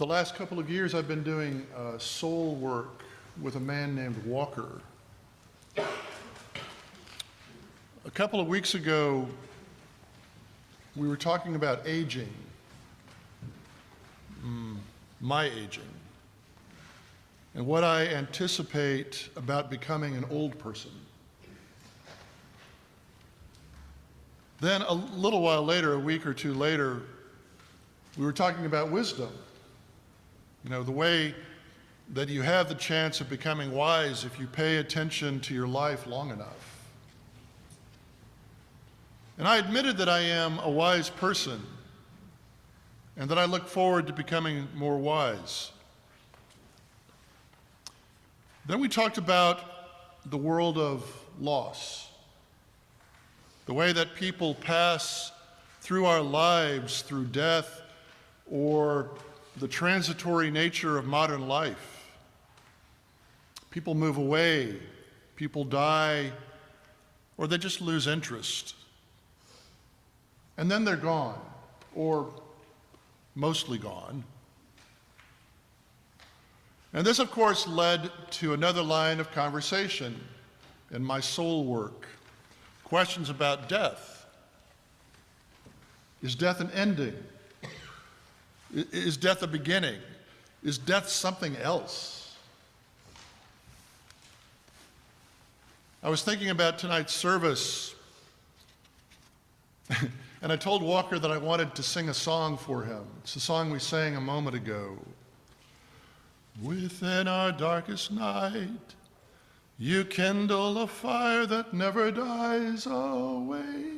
the last couple of years, I've been doing soul work with a man named Walker. A couple of weeks ago, we were talking about aging, my aging, and what I anticipate about becoming an old person. Then a little while later, a week or two later, we were talking about wisdom. You know, the way that you have the chance of becoming wise if you pay attention to your life long enough. And I admitted that I am a wise person and that I look forward to becoming more wise. Then we talked about the world of loss, the way that people pass through our lives through death or the transitory nature of modern life. People move away, people die, or they just lose interest. And then they're gone, or mostly gone. And this, of course, led to another line of conversation in my soul work. Questions about death. Is death an ending? Is death a beginning? Is death something else? I was thinking about tonight's service, and I told Walker that I wanted to sing a song for him. It's the song we sang a moment ago. Within our darkest night, you kindle a fire that never dies away,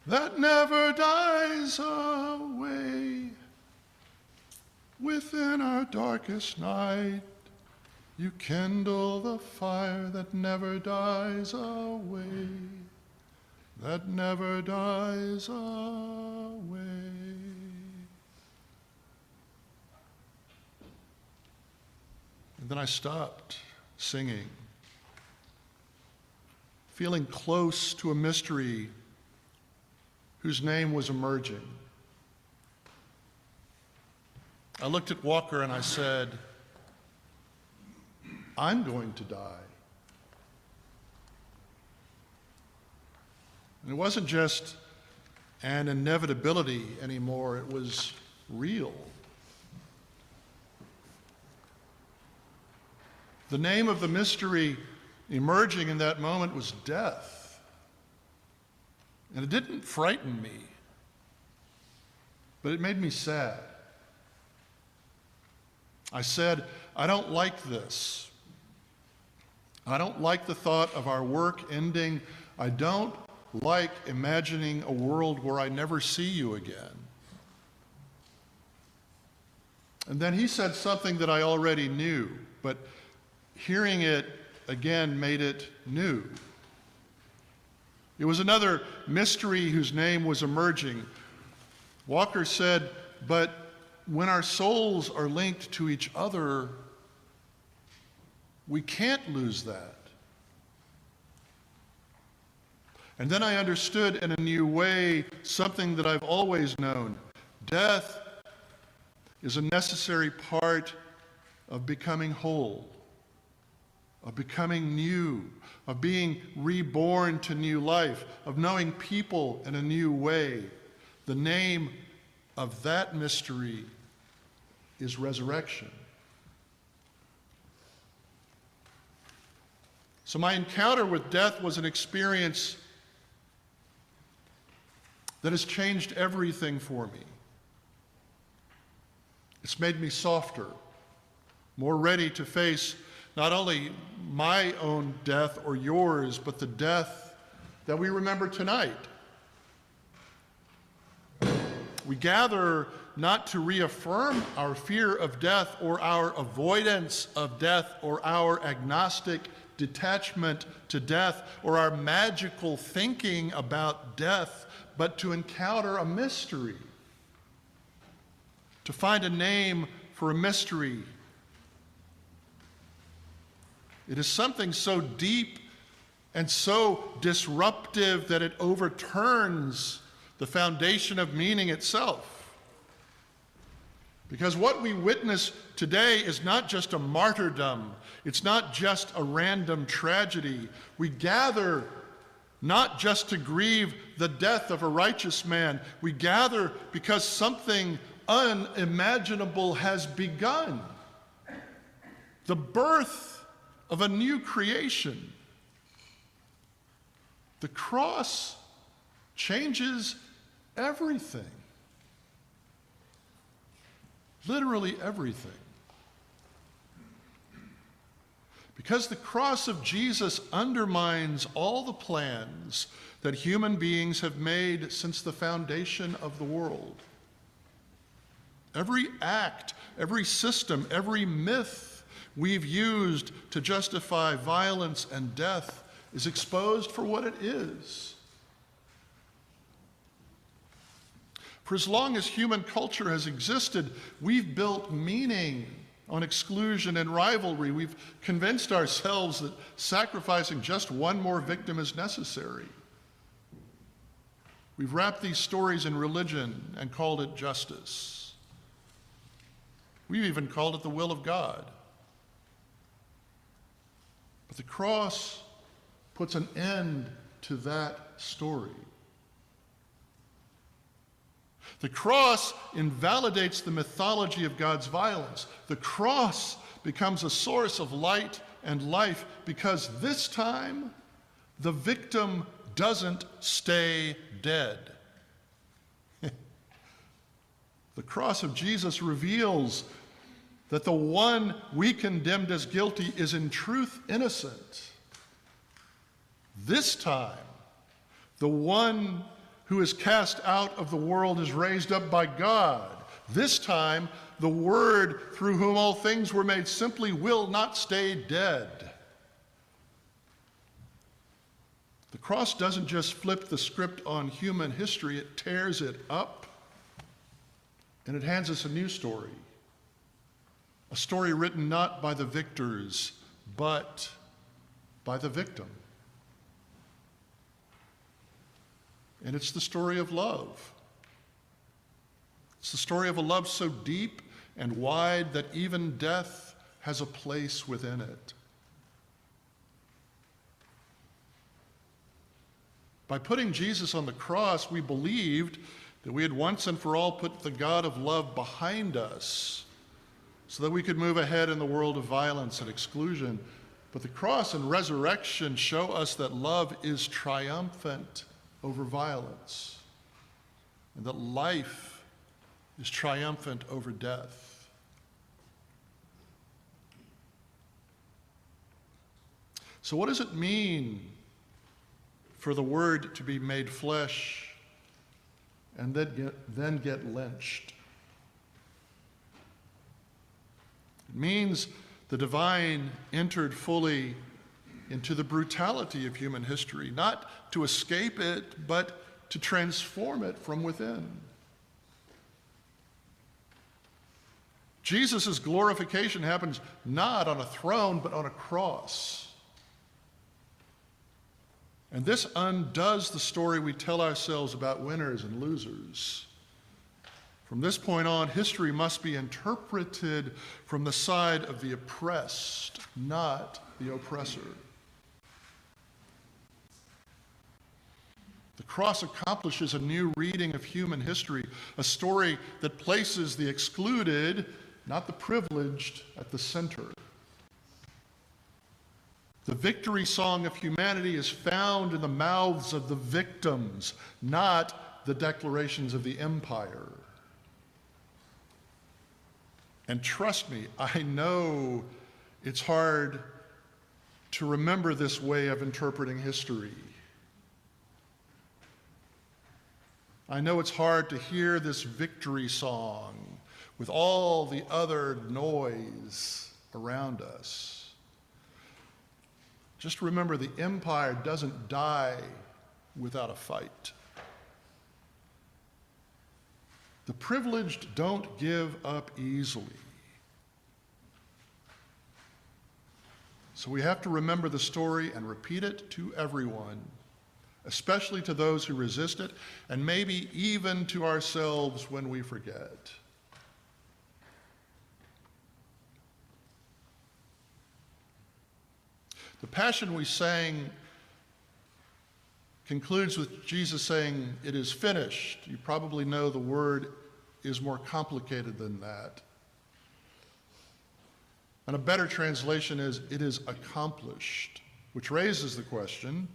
that never dies away. Within our darkest night, you kindle the fire that never dies away, that never dies away. And then I stopped singing, feeling close to a mystery whose name was emerging. I looked at Walker and I said, I'm going to die. And it wasn't just an inevitability anymore, it was real. The name of the mystery emerging in that moment was death. And it didn't frighten me, but it made me sad. I said, I don't like this. I don't like the thought of our work ending. I don't like imagining a world where I never see you again. And then he said something that I already knew, but hearing it again made it new. It was another mystery whose name was emerging. Walker said, but when our souls are linked to each other, we can't lose that. And then I understood in a new way something that I've always known. Death is a necessary part of becoming whole, of becoming new, of being reborn to new life, of knowing people in a new way. The name of that mystery is resurrection. So my encounter with death was an experience that has changed everything for me. It's made me softer, more ready to face not only my own death or yours, but the death that we remember tonight. We gather not to reaffirm our fear of death or our avoidance of death or our agnostic detachment to death or our magical thinking about death, but to encounter a mystery, to find a name for a mystery. It is something so deep and so disruptive that it overturns the foundation of meaning itself. Because what we witness today is not just a martyrdom. It's not just a random tragedy. We gather not just to grieve the death of a righteous man. We gather because something unimaginable has begun. The birth of a new creation. The cross changes everything. Literally everything. Because the cross of Jesus undermines all the plans that human beings have made since the foundation of the world. Every act, every system, every myth we've used to justify violence and death is exposed for what it is. For as long as human culture has existed, we've built meaning on exclusion and rivalry. We've convinced ourselves that sacrificing just one more victim is necessary. We've wrapped these stories in religion and called it justice. We've even called it the will of God. But the cross puts an end to that story. The cross invalidates the mythology of God's violence. The cross becomes a source of light and life because this time the victim doesn't stay dead. The cross of Jesus reveals that the one we condemned as guilty is in truth innocent. This time, the one who is cast out of the world is raised up by God. This time, the Word through whom all things were made simply will not stay dead. The cross doesn't just flip the script on human history, it tears it up, and it hands us a new story. A story written not by the victors, but by the victim. And it's the story of love. It's the story of a love so deep and wide that even death has a place within it. By putting Jesus on the cross, we believed that we had once and for all put the God of love behind us so that we could move ahead in the world of violence and exclusion. But the cross and resurrection show us that love is triumphant over violence, and that life is triumphant over death. So what does it mean for the Word to be made flesh and then get lynched? It means the divine entered fully into the brutality of human history, not to escape it, but to transform it from within. Jesus' glorification happens not on a throne, but on a cross. And this undoes the story we tell ourselves about winners and losers. From this point on, history must be interpreted from the side of the oppressed, not the oppressor. The cross accomplishes a new reading of human history, a story that places the excluded, not the privileged, at the center. The victory song of humanity is found in the mouths of the victims, not the declarations of the empire. And trust me, I know it's hard to remember this way of interpreting history. I know it's hard to hear this victory song with all the other noise around us. Just remember, the empire doesn't die without a fight. The privileged don't give up easily. So we have to remember the story and repeat it to everyone, especially to those who resist it, and maybe even to ourselves when we forget. The Passion we sang concludes with Jesus saying, "It is finished." You probably know the word is more complicated than that. And a better translation is, "It is accomplished," which raises the question,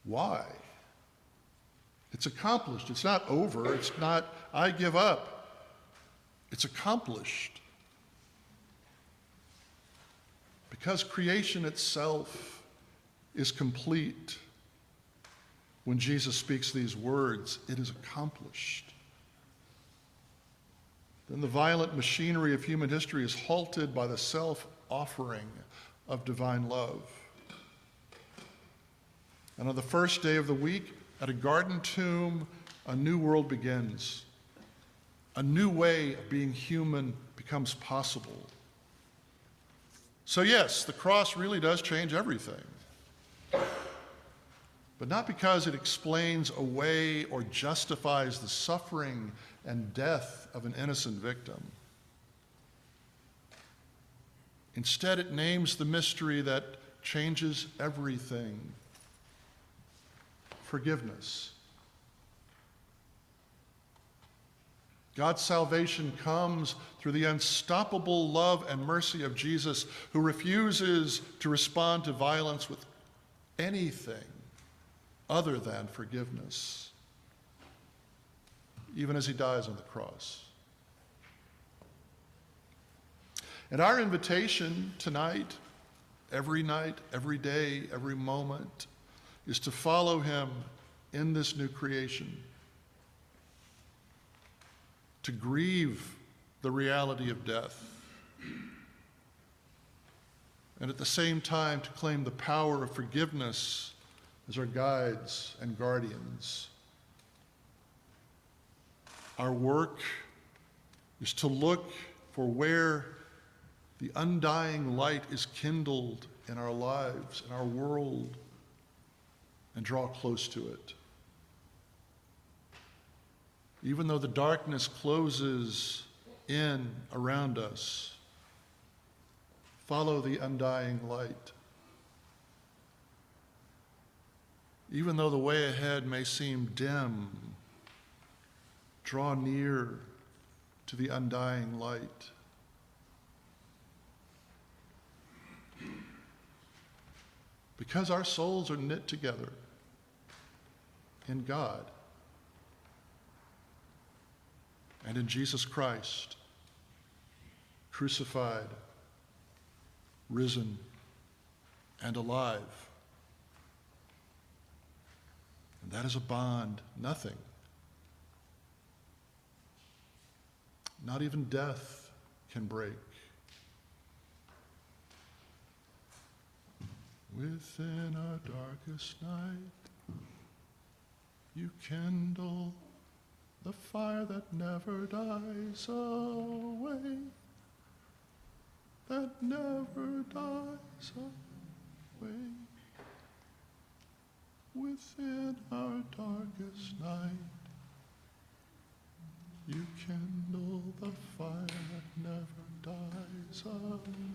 why? It's accomplished. It's not over. It's not, "I give up." It's accomplished. Because creation itself is complete. When Jesus speaks these words, "It is accomplished," then the violent machinery of human history is halted by the self-offering of divine love. And on the first day of the week, at a garden tomb, a new world begins. A new way of being human becomes possible. So yes, the cross really does change everything. But not because it explains away or justifies the suffering and death of an innocent victim. Instead, it names the mystery that changes everything: forgiveness. God's salvation comes through the unstoppable love and mercy of Jesus, who refuses to respond to violence with anything other than forgiveness, even as he dies on the cross. And our invitation tonight, every day, every moment, is to follow him in this new creation, to grieve the reality of death, and at the same time to claim the power of forgiveness as our guides and guardians. Our work is to look for where the undying light is kindled in our lives, in our world, and draw close to it. Even though the darkness closes in around us, follow the undying light. Even though the way ahead may seem dim, draw near to the undying light. Because our souls are knit together in God and in Jesus Christ, crucified, risen, and alive. And that is a bond nothing, not even death, can break. Within our darkest night, you kindle the fire that never dies away, that never dies away. Within our darkest night, you kindle the fire that never dies away.